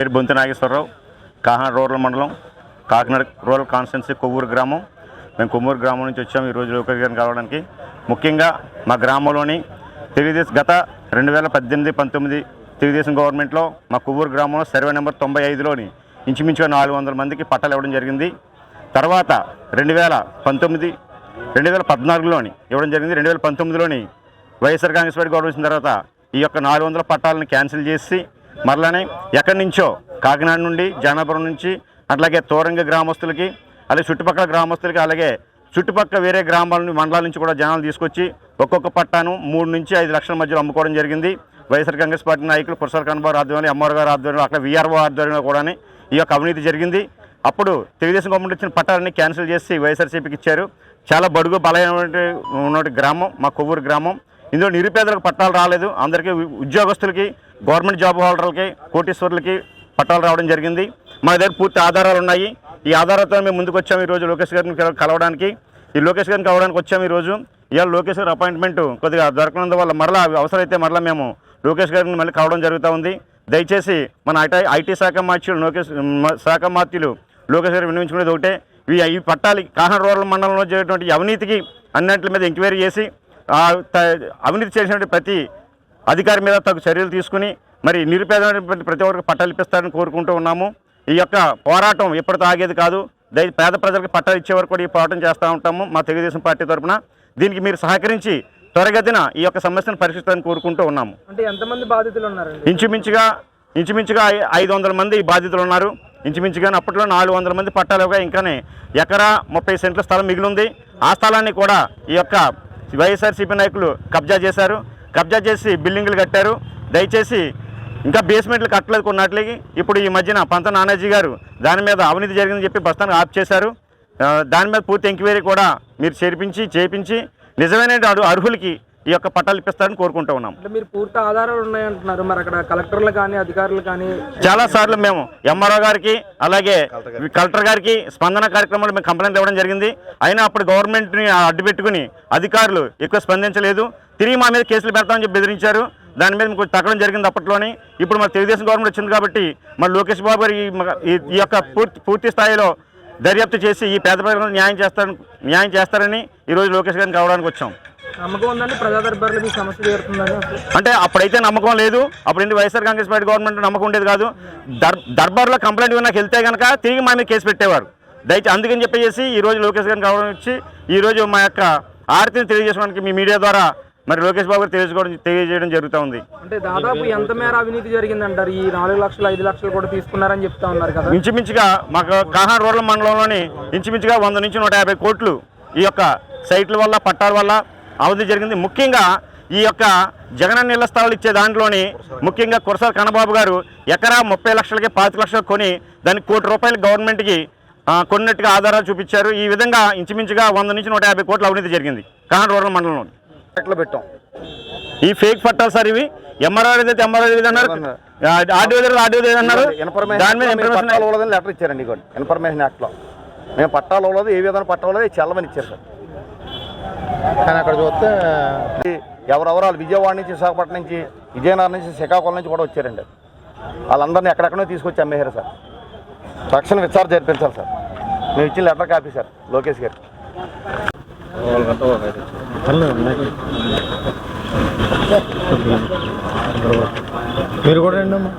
పేరు బొంతి నాగేశ్వరరావు, కాకినాడ రూరల్ మండలం, Kakinada rural constituency Kovvur గ్రామం. మేము కొవ్వూరు గ్రామం నుంచి వచ్చాము ఈరోజు లోకేష్ గారిని కలవడానికి. ముఖ్యంగా మా గ్రామంలోని తెలుగుదేశం గత 2018-19 తెలుగుదేశం గవర్నమెంట్లో మా కొవ్వూరు గ్రామంలో సర్వే నెంబర్ 95లోని ఇంచుమించుగా 400 మందికి పట్టాలు ఇవ్వడం జరిగింది. తర్వాత 2014లోని ఇవ్వడం జరిగింది. 2019లోని వైఎస్ఆర్ కాంగ్రెస్ పార్టీ గవర్నమెంట్ వచ్చిన తర్వాత ఈ యొక్క 400 పట్టాలను క్యాన్సిల్ చేసి మరలానే ఎక్కడి నుంచో కాకినాడ నుండి, జానాపురం నుంచి, అట్లాగే తోరంగ గ్రామస్తులకి, అలాగే చుట్టుపక్కల గ్రామస్తులకి, అలాగే చుట్టుపక్కల వేరే గ్రామాల మండలాల నుంచి కూడా జనాలు తీసుకొచ్చి ఒక్కొక్క పట్టాను 3 నుంచి 5 లక్షల మధ్యలో అమ్ముకోవడం జరిగింది. వైఎస్ఆర్ కాంగ్రెస్ పార్టీ నాయకులు కురసాల కన్నబాబు ఆధ్వర్యంలో, అమ్మవారి గారి ఆధ్వర్యంలో, అక్కడ విఆర్ఓ ఆధ్వర్యంలో కూడా ఈ యొక్క అవినీతి జరిగింది. అప్పుడు తెలుగుదేశం గవర్నమెంట్ ఇచ్చిన పట్టాలన్నీ క్యాన్సిల్ చేసి వైఎస్ఆర్సీపీకి ఇచ్చారు. చాలా బడుగు బలమైన గ్రామం మా కొవ్వూరు గ్రామం. ఇందులో నిరుపేదలకు పట్టాలు రాలేదు. అందరికీ ఉద్యోగస్తులకి, గవర్నమెంట్ జాబ్ హోల్డర్లకి, కోటీశ్వరులకి పట్టాలు రావడం జరిగింది. మా దగ్గర పూర్తి ఆధారాలు ఉన్నాయి. ఈ ఆధారాలతో మేము ముందుకు వచ్చాము ఈరోజు లోకేష్ గారిని కలవడానికి. ఈ లోకేష్ గారిని కలవడానికి వచ్చాము ఈరోజు. ఇవాళ లోకేష్ గారి అపాయింట్మెంట్ కొద్దిగా దొరకనందువల్ల మరలా అవసరమైతే మరలా మేము లోకేష్ గారిని మళ్ళీ కలవడం జరుగుతూ ఉంది. దయచేసి మన ఐటీ శాఖ మాత్యులు లోకేష్ గారు వినియోగించుకునేది ఒకటే, ఈ పట్టాలు కాకినాడ రూరల్ మండలంలో జరిగినటువంటి అవినీతికి అన్నింటి మీద ఎంక్వైరీ చేసి అవినీతి చేసినటువంటి ప్రతి అధికారి మీద తగు చర్యలు తీసుకుని మరి నిరుపేదమైనటువంటి ప్రతి ఒక్కరికి పట్టాలు ఇప్పిస్తారని కోరుకుంటూ ఉన్నాము. ఈ యొక్క పోరాటం ఎప్పటితో ఆగేది కాదు. పేద ప్రజలకు పట్టాలు ఇచ్చే వరకు కూడా ఈ పోరాటం చేస్తూ ఉంటాము మా తెలుగుదేశం పార్టీ తరఫున. దీనికి మీరు సహకరించి త్వరగతిన ఈ యొక్క సమస్యను పరిష్కరించాలని కోరుకుంటూ ఉన్నాము. అంటే ఎంతమంది బాధితులు ఉన్నారు? ఇంచుమించుగా 500 మంది బాధితులు ఉన్నారు. ఇంచుమించుగా అప్పట్లో 400 మంది పట్టాలుగా ఇంకానే ఎకరా 30 సెంట్ల స్థలం మిగిలింది. ఆ స్థలాన్ని కూడా ఈ యొక్క వైఎస్ఆర్సీపీ నాయకులు కబ్జా చేశారు. కబ్జా చేసి బిల్డింగులు కట్టారు. దయచేసి ఇంకా బేస్మెంట్లు కట్టలేదు కొన్నట్లకి. ఇప్పుడు ఈ మధ్యన పంత నానాజీ గారు దాని మీద అవినీతి జరిగిందని చెప్పి ప్రస్తుతానికి ఆఫ్ చేశారు. దాని మీద పూర్తి ఎంక్వైరీ కూడా మీరు చేపించి నిజమైన అర్హులకి ఈ యొక్క పట్టాలు ఇప్పిస్తారని కోరుకుంటూ ఉన్నాం. అంటే మీరు పూర్తి ఆధారాలు ఉన్నాయంటున్నారు, మరి అక్కడ కలెక్టర్లు కానీ అధికారులు కానీ చాలాసార్లు మేము ఎంఆర్ఓ గారికి అలాగే కలెక్టర్ గారికి స్పందన కార్యక్రమాలు మేము కంప్లైంట్ ఇవ్వడం జరిగింది. అయినా అప్పుడు గవర్నమెంట్ని అడ్డు పెట్టుకుని అధికారులు ఎక్కువ స్పందించలేదు. తిరిగి మా మీద కేసులు పెడతామని చెప్పి బెదిరించారు. దాని మీద కొంచెం తగ్గడం జరిగింది అప్పట్లోనే. ఇప్పుడు మరి తెలుగుదేశం గవర్నమెంట్ వచ్చింది కాబట్టి మరి లోకేష్ బాబు గారు ఈ యొక్క పూర్తి స్థాయిలో దర్యాప్తు చేసి ఈ పేద ప్రజలకు న్యాయం చేస్తారని ఈరోజు లోకేష్ గారిని కావడానికి వచ్చాం. నమ్మకం ఉందండి ప్రజా దర్బార్లో మీ సమస్య తీరుతుందని? అంటే అప్పుడైతే నమ్మకం లేదు. అప్పుడు వైఎస్ఆర్ కాంగ్రెస్ పార్టీ గవర్నమెంట్ నమ్మకం ఉండేది కాదు. దర్బార్లో కంప్లైంట్ నాకు వెళ్తే కనుక తిరిగి మా మీద కేసు పెట్టేవారు. అందుకని చెప్పేసి ఈరోజు లోకేష్ గారిని కావడం వచ్చి ఈరోజు మా యొక్క ఆర్తిని తెలియజేసుకోవడానికి మీ మీడియా ద్వారా మరి లోకేష్ బాబు గారు తెలియజేయడం జరుగుతూ ఉంది. అంటే దాదాపు ఎంత మేర అవినీతి జరిగిందంటారు? ఈ 4 లక్షలు 5 లక్షలు కూడా తీసుకున్నారని చెప్తా ఉన్నారు కదా. ఇంచుమించుగా మాకు కాకినాడ రూరల్ మండలంలోని ఇంచుమించుగా 100 నుంచి 150 కోట్లు ఈ యొక్క సైట్ల వల్ల, పట్టాల వల్ల అవినీతి జరిగింది. ముఖ్యంగా ఈ యొక్క జగనన్న ఇళ్ల స్థలాలు ఇచ్చే దాంట్లోని ముఖ్యంగా కురసాల కన్నబాబు గారు ఎకరా 30 లక్షలకి 25 లక్షలు కొని దానికి ₹1 కోటి గవర్నమెంట్కి కొన్నట్టుగా ఆధారాలు చూపించారు. ఈ విధంగా ఇంచుమించుగా 100 నుంచి 150 కోట్ల అవినీతి జరిగింది కాకినాడ రూరల్ మండలంలో. పెట్టాం ఈ ఫేక్ పట్టాలు సార్ ఇవి. ఎంఆర్ఓ అయితే ఎంఆర్ఓ అన్నారు, ఆర్డీఓ అన్నారు. దాని మీద ఇన్ఫర్మేషన్ లెటర్ ఇచ్చారండి. ఇన్ఫర్మేషన్ యాక్ట్లో మేము పట్టాలు ఇవ్వలేదు, ఏ విధంగా పట్టా ఇవ్వలేదు, చెల్లమని ఇచ్చారు సార్. కానీ అక్కడ చూస్తే ఎవరెవరు వాళ్ళు విజయవాడ నుంచి, విశాఖపట్నం నుంచి, విజయనగరం నుంచి, శ్రీకాకుళం నుంచి కూడా వచ్చారండి. వాళ్ళందరినీ ఎక్కడెక్కడో తీసుకొచ్చి అమ్మేశారు సార్. తక్షణ విచారణ జరిపించాలి సార్. మేము ఇచ్చిన లెటర్ కాపీ సార్ లోకేష్ గారు. మీరు కూడా రండి అమ్మా.